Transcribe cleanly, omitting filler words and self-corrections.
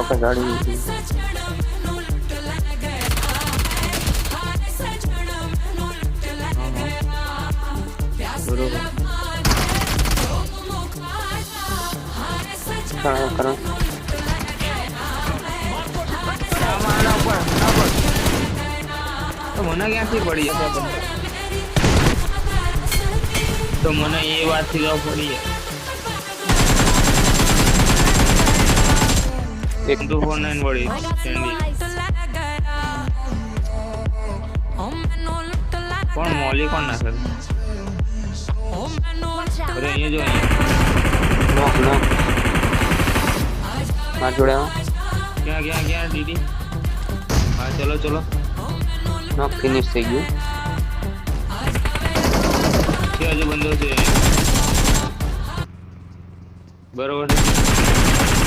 કે ગાડી બરોબર કરો આના ઉપર તો મને ક્યાંથી પડી જશે બંધ તો મને એ વાતથી જવા પડી જાય એક 249 વળી સેન્ડી કોણ મોલી કોણ નાખે અરે અહીંયા જો અહીંયા નોક નોક માર જોડે આવો ક્યાં ક્યાં ક્યાં દીદી હા ચલો ચલો નોક ફિનિશ થઈ ગયું છે હજુ બંધો છે બરોબર છે